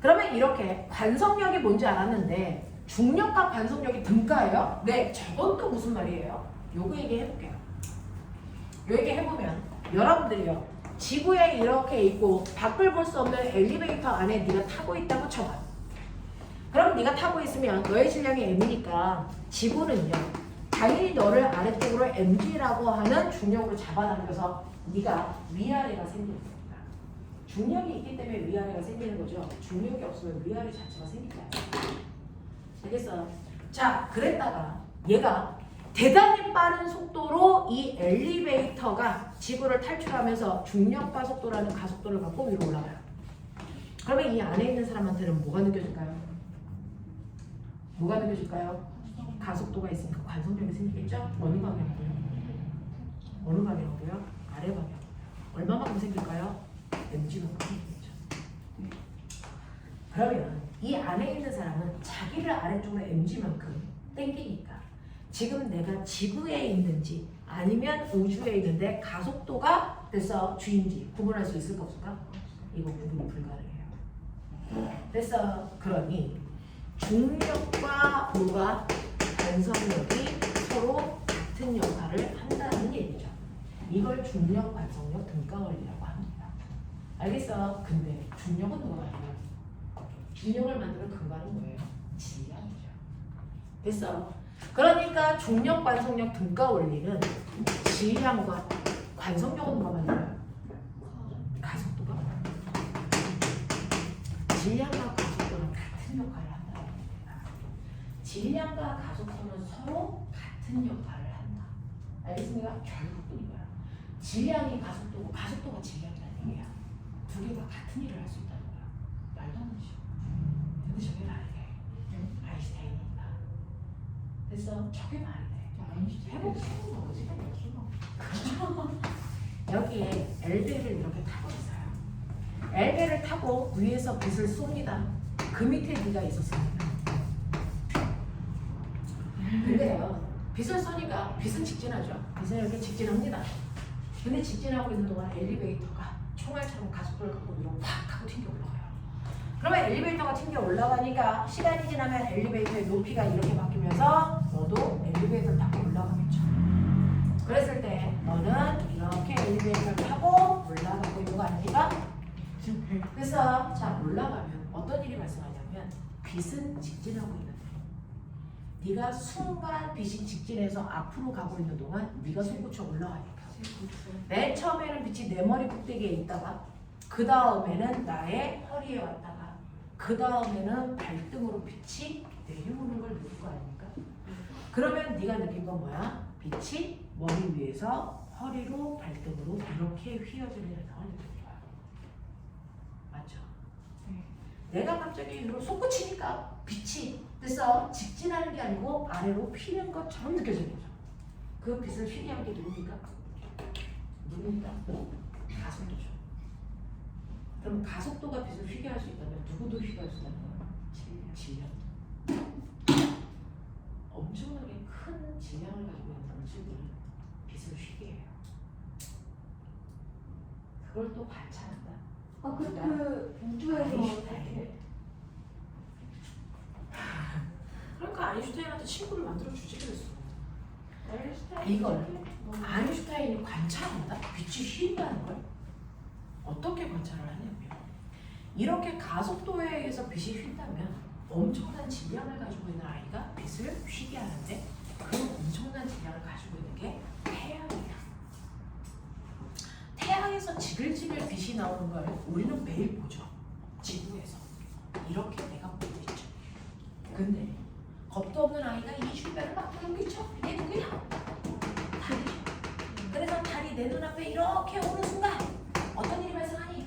그러면 이렇게 관성력이 뭔지 알았는데 중력과 관성력이 등가예요? 네. 저건 또 무슨 말이에요? 요거 얘기해볼게요. 요 얘기해보면 여러분들이요 지구에 이렇게 있고 밖을 볼 수 없는 엘리베이터 안에 네가 타고 있다고 쳐봐. 그럼 네가 타고 있으면 너의 질량이 m이니까 지구는요 당연히 너를 아래쪽으로 mg라고 하는 중력으로 잡아당겨서 네가 위아래가 생기는 겁니다. 중력이 있기 때문에 위아래가 생기는 거죠. 중력이 없으면 위아래 자체가 생기지 않습니다. 알겠어? 자, 그랬다가 얘가 대단히 빠른 속도로 이 엘리베이터가 지구를 탈출하면서 중력과 속도라는 가속도를 갖고 위로 올라가요. 그러면 이 안에 있는 사람한테는 뭐가 느껴질까요? 뭐가 느껴질까요? 가속도가 있으니까 관성력이 생기겠죠? 어느 방향으로요? 어느 방향으로요? 아래 방향. 얼마만큼 생길까요? mg만큼 생기겠죠. 그러면 이 안에 있는 사람은 자기를 아래쪽으로 mg만큼 땡기니까 지금 내가 지구에 있는지 아니면 우주에 있는데 가속도가 됐어 주인지 구분할 수 있을까 없을까? 이거 구분이 불가능해요. 됐어. 그러니 중력과 뭐가 관성력이 서로 같은 역할을 한다는 얘기죠. 이걸 중력 관성력 등가 원리라고 합니다. 알겠어? 근데 중력은 누가 만들어요? 중력을 만드는 근거는 뭐예요? 질량이죠. 됐어? 그러니까 중력 관성력 등가 원리는 질량과 관성력은 누가 만들어요? 가속도가 질량과 가속도는 같은 역할을 한다는 겁니다. 질량과 가속도는 서로 같은 역할을 한다. 알겠습니까? 결국은 이거야. 질량이 가속도고 가속도가 질량이라는 얘기야. 두 개가 같은 일을 할 수 있다는 거야. 말도 안 되죠. 근데 저게 말이 돼. 아인슈타인이니까. 됐어? 저게 말이 돼. 해보고 싶은 거지. 여기에 엘베를 이렇게 타고 있어요. 엘베를 타고 위에서 빛을 쏩니다. 그 밑에 네가 있었습니다. 근데요, 빛을 쏘니까 빛은 직진하죠. 빛은 이렇게 직진합니다. 근데 직진하고 있는 동안 엘리베이터가 총알처럼 가속도를 갖고 위로 확 하고 튕겨 올라가요. 그러면 엘리베이터가 튕겨 올라가니까 시간이 지나면 엘리베이터의 높이가 이렇게 바뀌면서 너도 엘리베이터를 타고 올라가겠죠. 그랬을 때 너는 이렇게 엘리베이터를 타고 올라가고 있는 거 아닙니까? 그래서 자 올라가면 어떤 일이 발생하냐면 빛은 직진하고 있는데 네가 순간 빛이 직진해서 앞으로 가고 있는 동안 네가 솟구쳐 올라가니까 맨 처음에는 빛이 내 머리 꼭대기에 있다가 그 다음에는 나의 허리에 왔다가 그 다음에는 발등으로 빛이 내려오는 걸 느낄 거 아닙니까? 그러면 네가 느낀 건 뭐야? 빛이 머리 위에서 허리로 발등으로 이렇게 휘어지는 현상을 느낀 거야. 맞죠? 내가 갑자기 이리로 솟구치니까 빛이 그래서 직진하는 게 아니고 아래로 휘는 것처럼 느껴지는 거죠. 그 빛을 휘게 한 게 누굽니까? 누굽니까? 가속도죠. 그럼 가속도가 빛을 휘게 할 수 있다면 누구도 휘게 할 수 있다는 거예요? 질량. 엄청나게 큰 질량을 가지고 있는 물질들은 빛을 휘게 해요. 그걸 또 관찰한다. 그 우주에서 아인슈타인. 그러니까 아인슈타인한테 친구를 만들어 주지 그랬어. 이걸 아인슈타인이 관찰한다? 빛이 휜다는 걸 어떻게 관찰을 하냐면 이렇게 가속도에 의해서 빛이 휜다면 엄청난 질량을 가지고 있는 아이가 빛을 휘게 하는데 그 엄청난 질량을 가지고 있는 게 태양이에요. 태양에서 지글지글 빛이 나오는 걸 우리는 매일 보죠. 지구에서 이렇게 내가 보고 있죠. 근데 겁도 없는 아이가 이 주변을 막 보고 있죠. 이게 누구야? 달이죠. 그래서 달이 내 눈앞에 이렇게 오는 순간 어떤 일이 발생하니?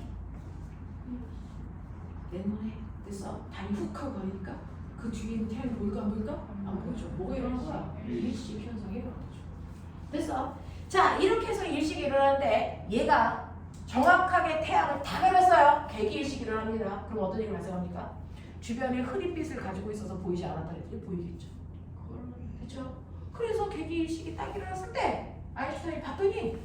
내 눈에 그래서 달이 훅 하고 가니까 그 뒤에 있는 태양이 보일까 안 보일까? 안 보이죠. 뭐가 일어나는 거야? 일식 현상이 일어나죠. 됐어? 자 이렇게 해서 일식이 일어나는데 얘가 정확하게 태양을 다 가렸어요. 개기일식이 일어납니다. 그럼 어떤 일이 발생합니까? 주변에 흐린 빛을 가지고 있어서 보이지 않았다 했더니 보이겠죠. 그렇죠? 그래서 개기일식이 딱 일어났을 때 아인슈타인이 봤더니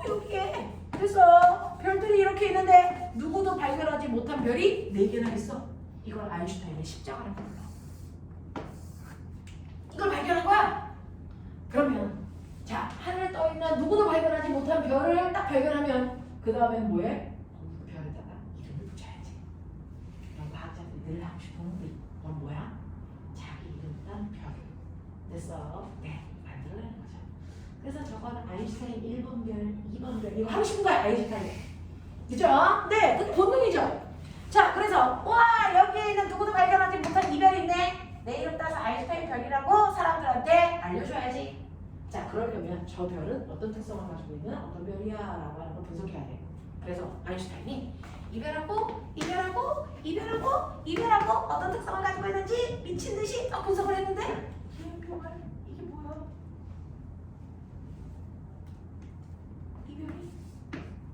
여기에 그래서 별들이 이렇게 있는데 누구도 발견하지 못한 별이 4개나 있어. 이걸 아인슈타인의 십자가라고 불러. 이걸 발견한 거야. 그러면 자 하늘에 떠있는 누구도 발견하지 못한 별을 딱 발견하면 그 다음엔 뭐해? 그 별에다가 이름을 붙여야지. 이런 과학자들이 늘 하고 싶은 건 뭐야? 자기 이름 딴 별. 됐어? 네, 만들어내는 거죠. 그래서 저건 아인슈타인 1번 별, 2번 별 이거 하고 싶은 거야 아인슈타인. 그죠? 네, 그 본능이죠. 자, 그래서 와 여기에 있는 누구도 발견하지 못한 이 별이 있네. 내 이름 따서 아인슈타인 별이라고 사람들한테 알려줘야지. 자, 그러려면 저 별은 어떤 특성을 가지고 있는 어떤 별이야 라고 하는 걸 분석해야 돼. 그래서 아인슈타인이 이 별하고 이 별하고 이 별하고 이 별하고 어떤 특성을 가지고 있는지 미친 듯이 딱 분석을 했는데 이게 뭐야? 이 별이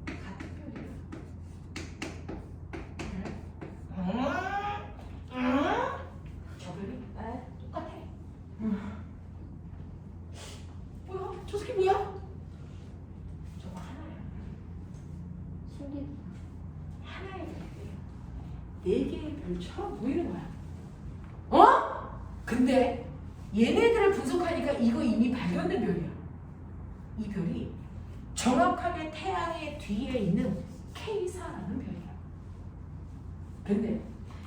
같은 별이야. 4개의 별처럼 보이는 거야. 어? 근데 얘네들을 분석하니까 이거 이미 발견된 별이야. 이 별이 정확하게 태양의 뒤에 있는 K사라는 별이야. 근데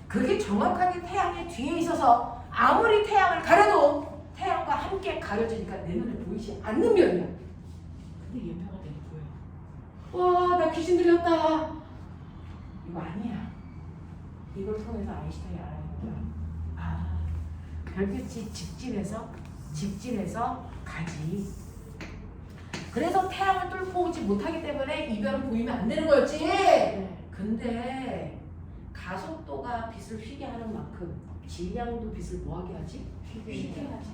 그게 정확하게 태양의 뒤에 있어서 아무리 태양을 가려도 태양과 함께 가려지니까 내 눈에 보이지 않는 별이야. 근데 예표가 되게 보여. 와, 나 귀신 들렸다. 이거 아니야. 이걸 통해서 아인슈타인이 알아낸 거야. 아, 별빛이 직진해서 가지. 그래서 태양을 뚫고 오지 못하기 때문에 이 별은 보이면 안 되는 거였지. 근데 가속도가 빛을 휘게 하는 만큼 질량도 빛을 뭐하게 하지? 휘게 하지.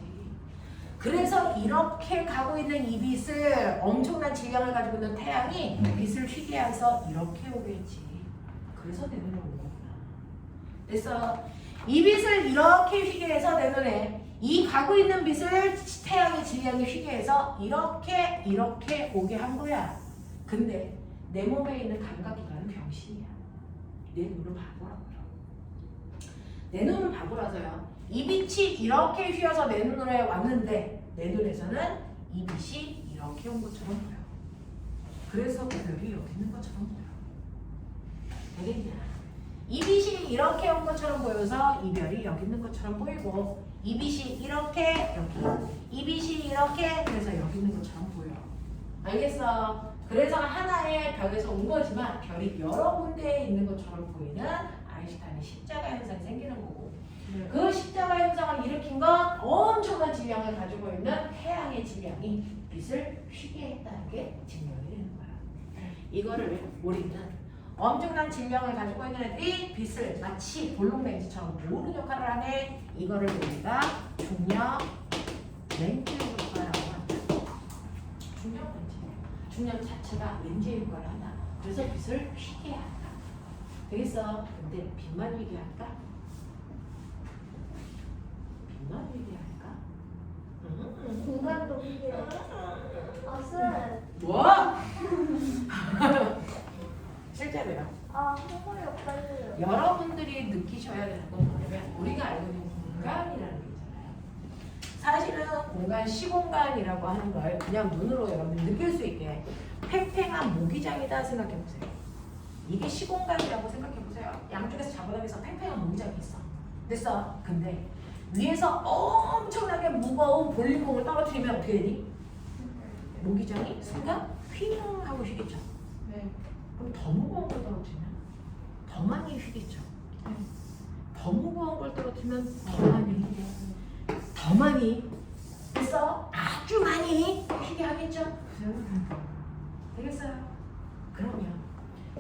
그래서 이렇게 가고 있는 이 빛을 엄청난 질량을 가지고 있는 태양이 빛을 휘게 해서 이렇게 오겠지. 그래서 내 눈에 온 거구나. 그래서 이 빛을 이렇게 휘게 해서 내 눈에 이 가고 있는 빛을 태양의 질량이 휘게 해서 이렇게 오게 한 거야. 근데 내 몸에 있는 감각기관은 병신이야. 내 눈을 바보라고요. 내 눈을 바보라서요. 이 빛이 이렇게 휘어서 내 눈에 왔는데 내 눈에서는 이 빛이 이렇게 온 것처럼 보여. 그래서 그 별이 여기 있는 것처럼 보여. 되겠냐? 이 빛이 이렇게 온 것처럼 보여서 이 별이 여기 있는 것처럼 보이고, 이 빛이 이렇게 여기, 이 빛이 이렇게, 그래서 여기 있는 것처럼 보여. 알겠어? 그래서 하나의 별에서 온 거지만 별이 여러 군데에 있는 것처럼 보이는 아인슈타인의 십자가 현상이 생기는 거고, 그 십자가 현상을 일으킨 건 엄청난 질량을 가지고 있는 태양의 질량이 빛을 휘게 했다는 게 증명이 되는 거야. 이거를 우리는 엄청난 질량을 가지고 있는 애들이 빛을 마치 볼록 렌즈처럼 모으는 역할을 하네. 이거를 우리가 중력 렌즈 효과라고 한다. 중력 렌즈. 중력 자체가 렌즈 효과를 한다. 그래서 빛을 휘게 한다. 되겠어? 근데 빛만 휘게 할까? 빛만 휘게 할까? 공간도 필요해. 아, 쌤. 뭐? 실제로요. 아, 소설이 없다고요. 여러분들이 느끼셔야 되는 건 뭐냐면 우리가 알고 있는 공간이라는 게 있잖아요. 사실은 공간, 시공간이라고 하는 걸 그냥 눈으로 여러분들 느낄 수 있게 팽팽한 모기장이다 생각해보세요. 이게 시공간이라고 생각해보세요. 양쪽에서 잡아당겨서 팽팽한 모기장이 있어. 됐어. 근데 위에서 엄청나게 무거운 볼링공을 떨어뜨리면 어떻게 되니? 모기장이 순간 휘잉 하고 휘겠죠. 네. 그럼 더 무거운 걸 떨어뜨리면 더 많이 휘겠죠. 더 무거운 걸 떨어뜨리면 더 많이 그래서 아주 많이 휘게 하겠죠. 되겠어요? 그러면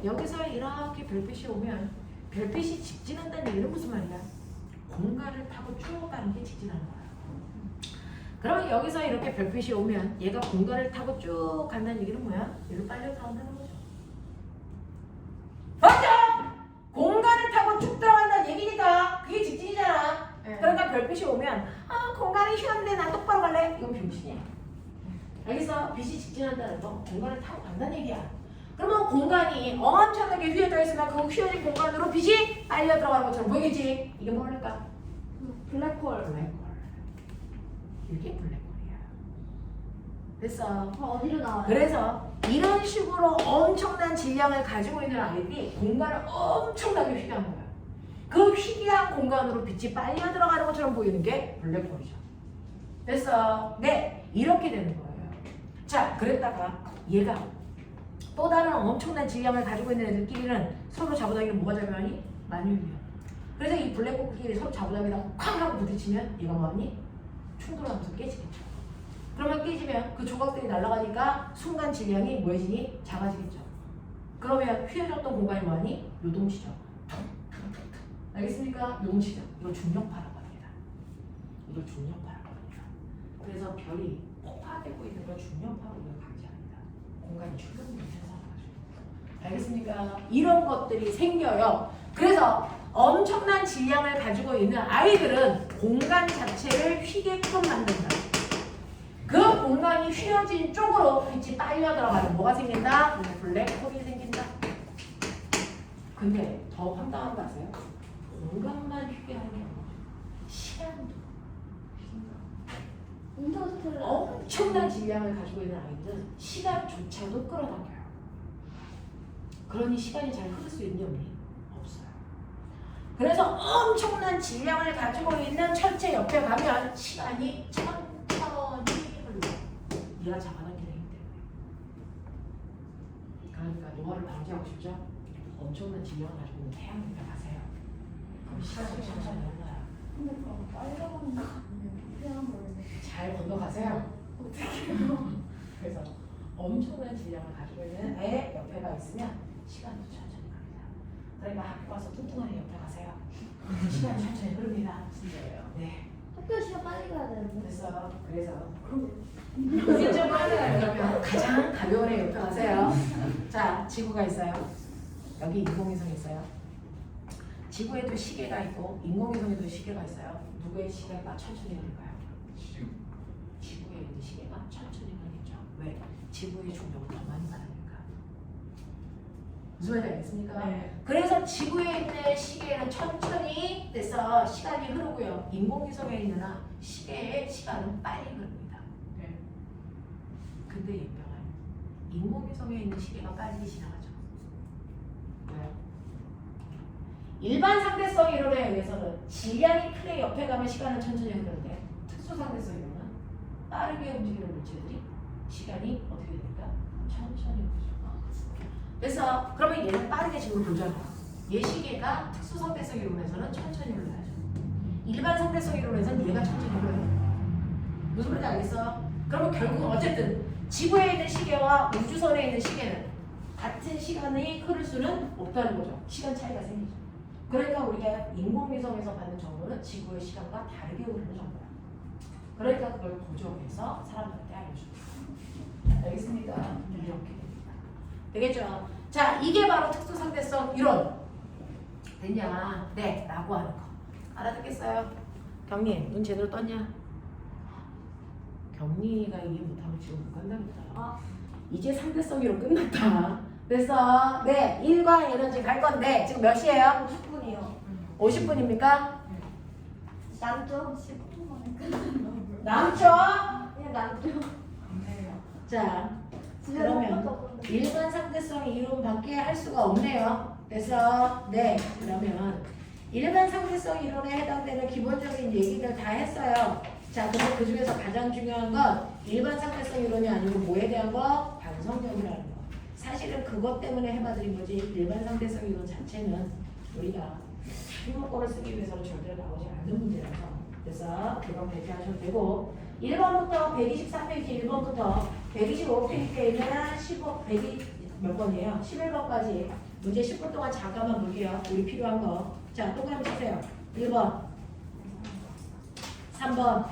여기서 이렇게 별빛이 오면 별빛이 직진한다는 얘기는 무슨 말이야? 공간을 타고 쭉 가는 게 직진하는 거야. 그러면 여기서 이렇게 별빛이 오면 얘가 공간을 타고 쭉 간다는 얘기는 뭐야? 얘로 빨려 들어간다는 거죠. 맞아! 공간을 타고 쭉 들어간다는 얘기니까 그게 직진이잖아. 그러니까 별빛이 오면 공간이 휘었는데 난 똑바로 갈래? 이건 병신이야. 알겠어? 빛이 직진한다는 건 공간을 타고 간다는 얘기야. 그러면 공간이 엄청나게 휘어져 있으면 그 휘어진 공간으로 빛이 빨려 들어가는 것처럼 보이겠지? 이게 뭘까? 블랙홀. 블랙홀. 이게 블랙홀이야. 됐어. 어디로 나와요? 그래서 이런 식으로 엄청난 질량을 가지고 있는 아이들이 공간을 엄청나게 휘게 하는 거야. 그 휘게한 공간으로 빛이 빨려 들어가는 것처럼 보이는 게 블랙홀이죠. 됐어. 네, 이렇게 되는 거예요. 자, 그랬다가 얘가 또 다른 엄청난 질량을 가지고 있는 애들끼리는 서로 잡아당기면 뭐가 잡아당기니? 만유인이야. 그래서 이 블랙홀끼리 서로 잡아당기다가 쾅 하고 부딪히면 얘가 뭐하니? 충돌하면서 깨지겠죠. 그러면 깨지면 그 조각들이 날아가니까 순간 질량이 뭐해지니? 작아지겠죠. 그러면 휘어졌던 공간이 뭐하니? 요동치죠. 알겠습니까? 요동치죠. 이걸 중력파라고 합니다. 이걸 중력파라고 합니다. 그래서 별이 폭파되고 있는 걸 중력파로 우리가 감지합니다. 공간이 충격을 생성해가지고. 알겠습니까? 이런 것들이 생겨요. 그래서 엄청난 질량을 가지고 있는 아이들은 공간 자체를 휘게끔 만든다. 그 공간이 휘어진 쪽으로 빛이 빨려 들어가는 뭐가 생긴다? 블랙홀이 생긴다. 근데 더 황당한 거 아세요? 공간만 휴게하는 게 아니죠. 시간도. 인터스텔라. 엄청난 질량을 가지고 있는 아이들은 시간조차도 끌어당겨요. 그러니 시간이 잘 흐를 수 있니 없니? 없어요. 그래서 엄청난 질량을 가지고 있는 철제 옆에 가면 시간이 천천히 흘러. 얘가 잡아당기는 힘 때문에. 그러니까 노화를 방지하고 싶죠? 엄청난 질량을 가지고 있는 태양 옆에 가세요. 그럼 시간이 천천히 흘러요. 근데 그럼 빨려가는 거 그냥 모르네. 잘 건너가세요. 그래서 엄청난 질량을 가지고 있는 애 옆에가 있으면 시간도 천천히 갑니다. 그러니까 학교 와서 뚱뚱한 애 옆에 가세요. 시간이 천천히 흐릅니다. 진짜예요. 네. 학교 시간 빨리 가야 되는데. 그래서 이제 좀 하면 그러면 가장 가벼운 애 옆에 가세요. 자, 지구가 있어요. 여기 인공위성이 있어요. 지구에도 시계가 있고 인공위성에도 시계가 있어요. 누구의 시계가 천천히 흐를까요? 지구에 있는 시계가 천천히 가겠죠. 왜? 지구의 중력을 더 많이 받으니까. 무슨 말인지 알겠습니까? 네. 그래서 지구에 있는 시계는 천천히 돼서 시간이 흐르고요. 인공위성에 있는 시계의 시간은 빨리 흐릅니다. 네. 근데 얘병은 인공위성에 있는 시계가 빨리 지나가죠. 왜요? 일반 상대성 이론에 의해서는 질량이 크게 옆에 가면 시간은 천천히 흐르는데 특수 상대성 이론은 빠르게 움직이는 물체들이 시간이 어떻게 됩니까? 천천히 흐르죠. 그래서 그러면 얘는 빠르게 지금 돌잖아요. 얘 시계가 특수 상대성 이론에서는 천천히 흘러야죠. 일반 상대성 이론에서는 얘가 천천히 흘러요. 무슨 말인지 알겠어? 그러면 결국 어쨌든 지구에 있는 시계와 우주선에 있는 시계는 같은 시간이 흐를 수는 없다는 거죠. 시간 차이가 생기죠. 그러니까 우리가 인공위성에서 받는 정보는 지구의 시간과 다르게 흐르는 정보야. 그러니까 그걸 보정해서 사람들한테 알려줍니다. 알겠습니까? 이렇게 됩니다. 되겠죠? 자, 이게 바로 특수상대성 이론. 됐냐? 네, 라고 하는 거. 알아듣겠어요? 경리, 눈 제대로 떴냐? 경리가 이해 못하면 지금 못 간다니까. 이제 상대성 이론 끝났다. 그래서 네, 1과 에너지 갈 건데 지금 몇 시예요? 50분이요. 50분입니까? 남쪽 10분 만에 끝나는 남죠? 그냥 남쪽. 자, 집에 그러면 먹어도 없는데. 일반 상대성 이론밖에 할 수가 없네요. 그래서 네, 그러면 일반 상대성 이론에 해당되는 기본적인 얘기들 다 했어요. 자, 근데 그 중에서 가장 중요한 건 일반 상대성 이론이 아니고 뭐에 대한 거? 반성력이라는 거. 사실은 그것 때문에 해봐드린 거지 일반 상대성 이론 자체는 우리가 수능권을 쓰기 위해서는 절대로 나오지 않는 문제라서 그래서 그건 배제하셔도 되고 1번부터 123페이지 1번부터 125페이지에 있는 15, 100이 몇 번이에요? 11번까지 문제 10분 동안 잠깐만 볼게요. 우리 필요한 거. 자, 동그라미 치세요. 1번 3번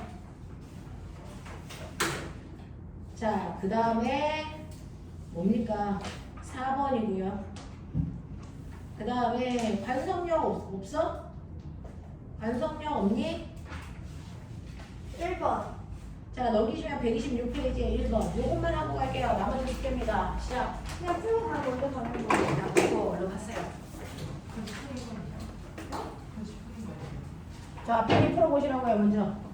자, 그 다음에 뭡니까? 4번이고요. 그 다음에 관성력 없어? 관성력 없니? 1번. 자, 넘기시면 126페이지에 1번. 요것만 하고 갈게요. 나머지 숙제입니다. 시작. 그냥 풀고 다 먼저 가는 거예요. 자, 그리고 얼른 가세요. 자, 빨리 풀어보시라고요, 먼저.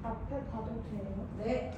앞에 봐도 돼요? 네.